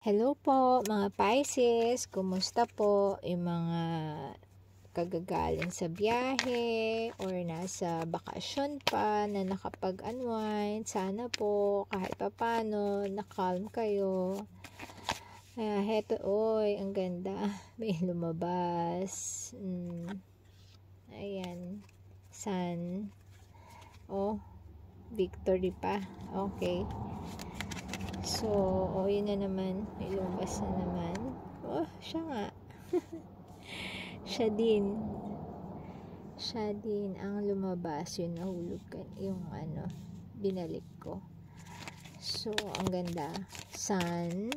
Hello po mga Pisces, kumusta po yung mga kagagaling sa biyahe or nasa bakasyon pa na nakapag-unwind? Sana po kahit papano na-calm kayo. Heto, oy, ang ganda. May lumabas. Ayan. Sun. Oh, victory pa. Okay. So, yun na naman. May lumabas na naman. Oh, siya nga. Siya din ang lumabas. Yung nahulog yung binalik ko. So, ang ganda. Sun.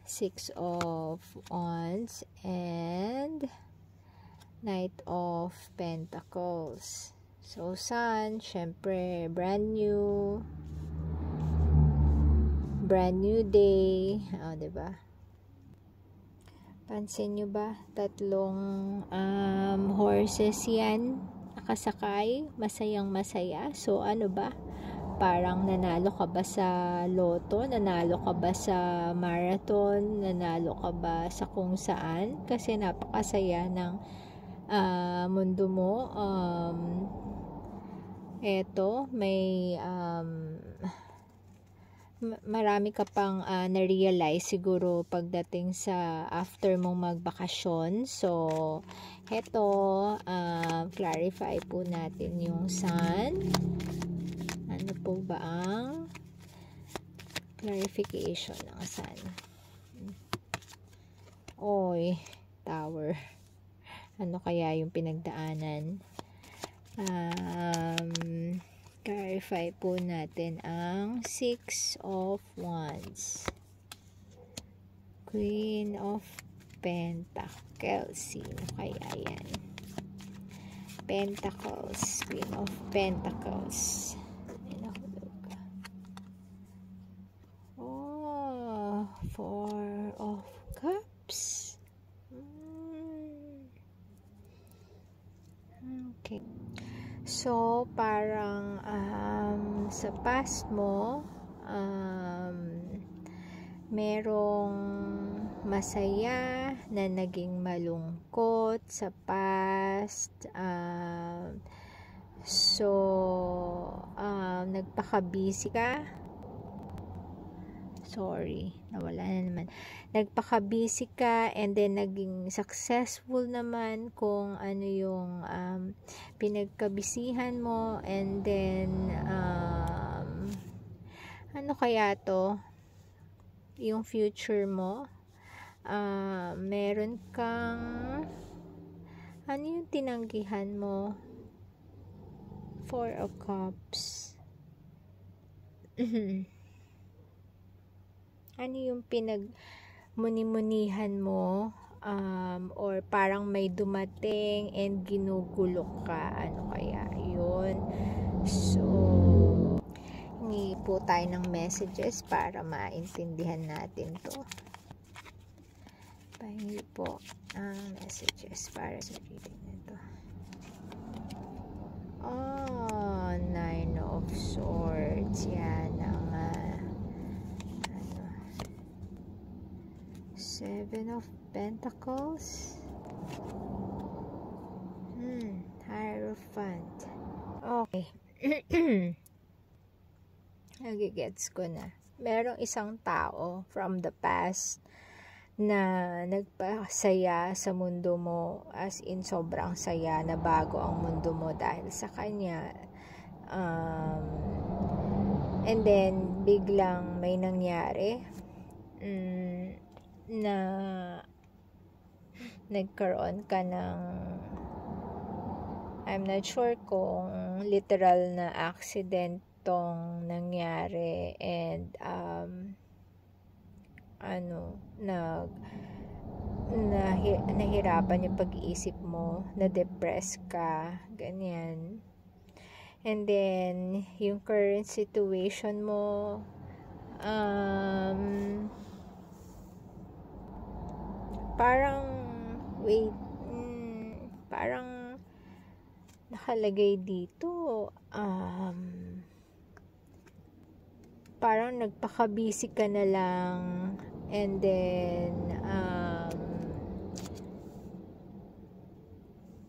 6 of Wands and Knight of Pentacles. So, Sun, syempre, brand new day. Diba? Pansin nyo ba? 3 horses yan. Nakasakay. Masayang masaya. So, ano ba? Parang nanalo ka ba sa loto? Nanalo ka ba sa marathon? Nanalo ka ba sa kung saan? Kasi napakasaya ng mundo mo. Eto, may marami ka pang na-realize siguro pagdating sa after mong magbakasyon. So, eto, clarify po natin yung Sun. Ano po ba ang clarification ng Sun? Oy, Tower. Ano kaya yung pinagdaanan? Clarify po natin ang 6 of Wands, Queen of Pentacles. Sino kaya yan? Pentacles, Queen of Pentacles. Oh, 4 of Cups. Okay. So, parang sa past mo, merong masaya na naging malungkot sa past. So, nagpaka-busy ka. Sorry, nawala na naman. Nagpaka-busy ka and then naging successful naman kung ano yung pinagkabisihan mo, and then ano kaya to? Yung future mo, meron kang ano yung tinanggihan mo? 4 of Cups. Ano yung pinagmuni-munihan mo, or parang may dumating and ginugulo ka? Ano kaya yun? So, hingi po tayo ng messages para maintindihan natin to. Pahingi po ang messages para sa reading nito. 9 of Swords. Yan ang 7 of Pentacles. Hierophant. Okay. Nagigets ko na. Merong isang tao from the past na nagpasaya sa mundo mo, as in sobrang saya, na bago ang mundo mo dahil sa kanya. And then biglang may nangyari na nagkaroon ka ng, I'm not sure kung literal na accident tong nangyari, and nahirapan yung pag-iisip mo, na-depress ka, ganyan. And then yung current situation mo, parang parang nakalagay dito parang nagpaka-busy ka na lang, and then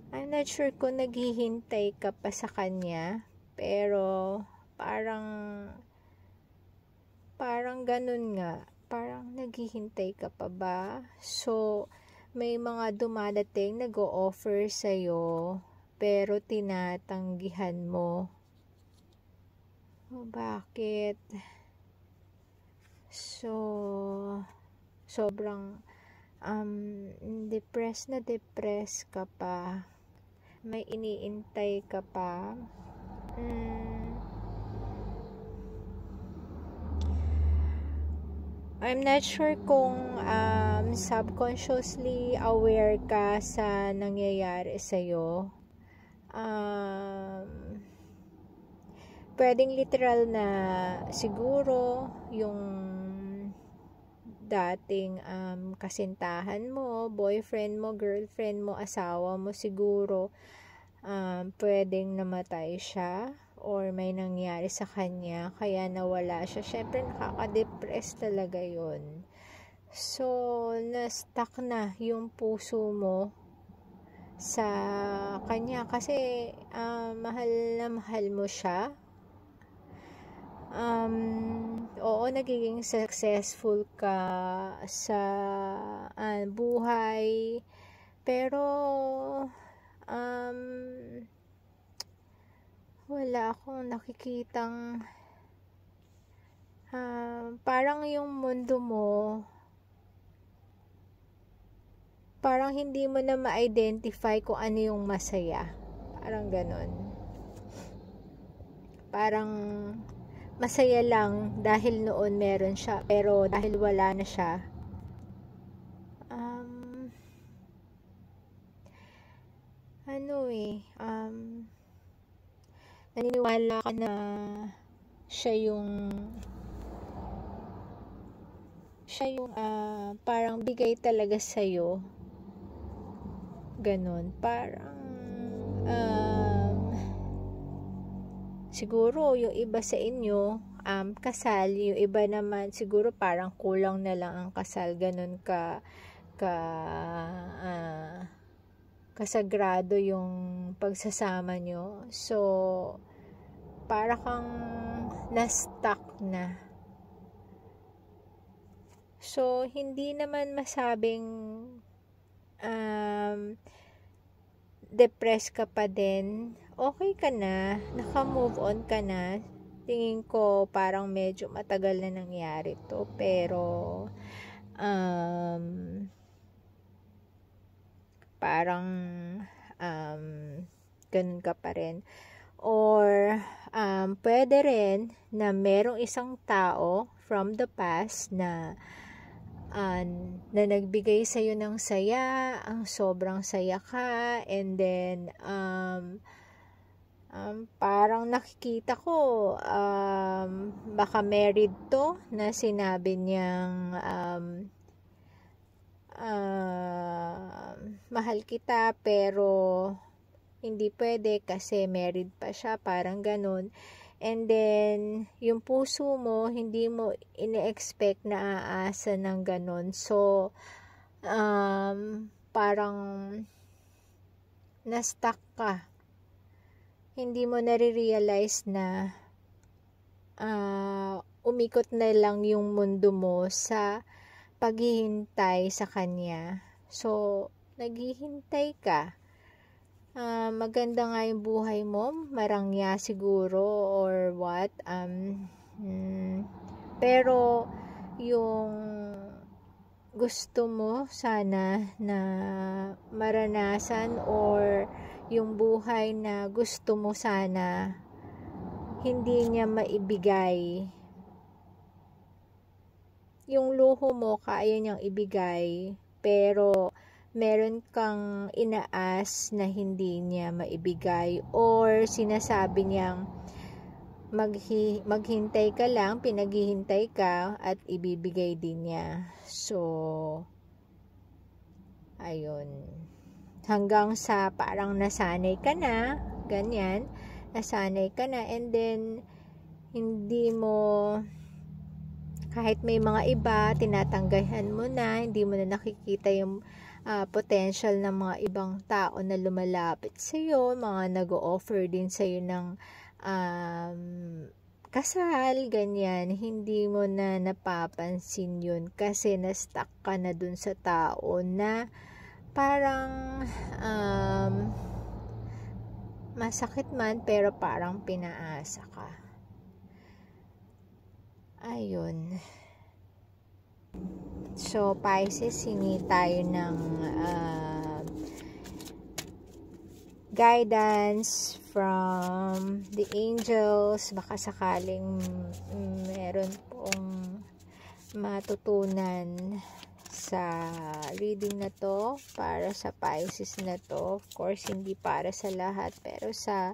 I'm not sure kung naghihintay ka pa sa kanya, pero parang ganun nga, parang naghihintay ka pa ba? So may mga dumadating nag-o-offer sa'yo, pero tinatanggihan mo. Bakit? So sobrang depressed ka pa. May iniintay ka pa. I'm not sure kung subconsciously aware ka sa nangyayari sa'yo. Pwedeng literal na siguro yung dating kasintahan mo, boyfriend mo, girlfriend mo, asawa mo, siguro pwedeng namatay siya or may nangyari sa kanya kaya nawala siya. Syempre nakaka-depress talaga yun. So na-stuck na yung puso mo sa kanya kasi mahal na mahal mo siya. Oo, nagiging successful ka sa buhay, pero wala akong nakikitang parang yung mundo mo parang hindi mo na ma-identify kung ano yung masaya, parang ganon. Parang masaya lang dahil noon meron siya, pero dahil wala na siya, naniniwala ka na siya yung parang bigay talaga sa'yo, ganon. Parang siguro yung iba sa inyo kasal, yung iba naman siguro parang kulang na lang ang kasal, ganon kasagrado yung pagsasama nyo. So para kang na-stuck na. So hindi naman masabing depressed ka pa din. Okay ka na, naka-move on ka na. Tingin ko parang medyo matagal na nangyari to, pero parang ganun ka pa rin. Or pwede rin na merong isang tao from the past na nagbigay sa'yo ng saya, ang sobrang saya ka, and then parang nakikita ko baka married to, na sinabi niyang mahal kita, pero hindi pwede kasi married pa siya, parang ganun. And then yung puso mo hindi mo ine-expect na aasa ng ganun. So parang na-stuck ka, hindi mo nare-realize na umikot na lang yung mundo mo sa paghihintay sa kanya. So naghihintay ka. Maganda nga yung buhay mo, marangya siguro or what, pero yung gusto mo sana na maranasan, or yung buhay na gusto mo sana, hindi niya maibigay. Yung luho mo kaya niyang ibigay, pero meron kang inaas na hindi niya maibigay, or sinasabi niyang maghintay ka lang, pinaghihintay ka at ibibigay din niya. So ayun, hanggang sa parang nasanay ka na, ganyan, nasanay ka na, and then hindi mo Kahit may mga iba, tinatanggahan mo na, hindi mo na nakikita yung potential ng mga ibang tao na lumalapit sa iyo, mga nag-o-offer din sa iyo ng kasal, ganyan. Hindi mo na napapansin yun kasi na-stuck ka na dun sa tao na parang masakit man pero parang pinaasa ka. Ayun. So, Pisces, hingi tayo ng guidance from the angels. Baka sakaling meron pong matutunan sa reading na to para sa Pisces na to. Of course, hindi para sa lahat, pero sa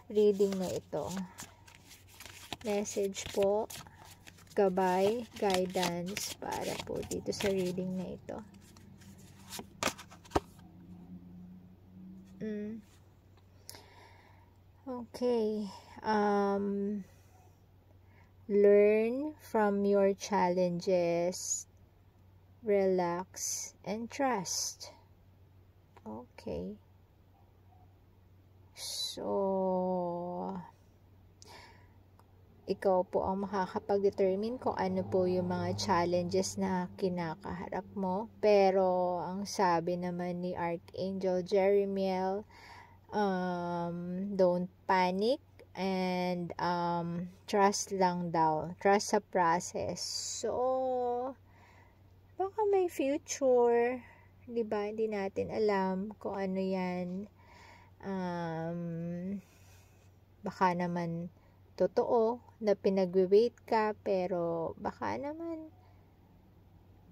reading na ito. Message po, gabay, guidance para po dito sa reading na ito. Okay. Learn from your challenges, relax, and trust. Okay. So, ikaw po ang makakapag-determine kung ano po yung mga challenges na kinakaharap mo. Pero, ang sabi naman ni Archangel Jeremiel, don't panic and trust lang daw. Trust sa process. So, baka may future, diba? Hindi natin alam kung ano yan. Baka naman totoo na pinag-wait ka, pero baka naman,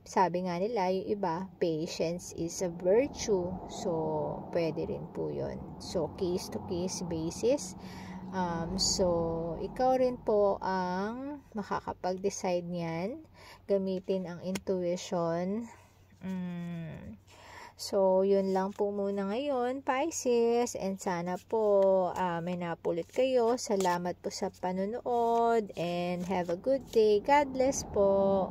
sabi nga nila, yung iba, patience is a virtue. So, pwede rin po yun. So, case to case basis. So, ikaw rin po ang makakapag-decide niyan. Gamitin ang intuition. So, yun lang po muna ngayon, Pisces. And sana po may napulot kayo. Salamat po sa panonood. And have a good day. God bless po.